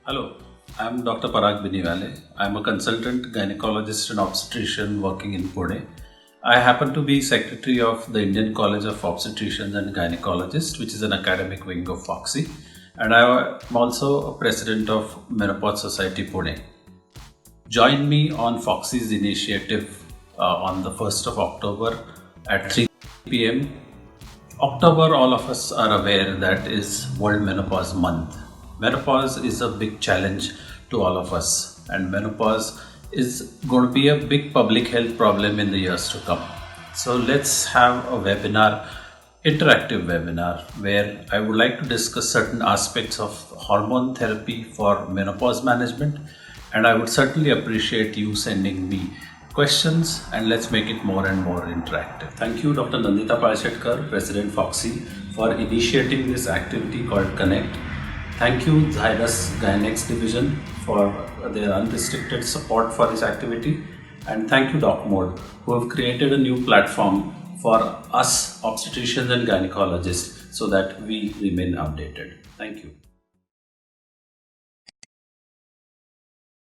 Hello, I'm Dr. Parag Biniwale. I'm a consultant gynecologist and obstetrician working in Pune. I happen to be secretary of the Indian College of Obstetricians and Gynecologists, which is an academic wing of FOGSI, and I'm also a president of Menopause Society Pune. Join me on FOGSI's initiative on the 1st of October at 3 p.m. October, all of us are aware that is World Menopause Month. Menopause is a big challenge to all of us, and menopause is going to be a big public health problem in the years to come. So let's have a webinar, interactive webinar, where I would like to discuss certain aspects of hormone therapy for menopause management, and I would certainly appreciate you sending me questions, and let's make it more and more interactive. Thank you, Dr. Nandita Palshetkar, President FOGSI, for initiating this activity called Connect. Thank you, Zydus Gynex Division, for their unrestricted support for this activity. And thank you, DocMode, who have created a new platform for us obstetricians and gynecologists so that we remain updated. Thank you.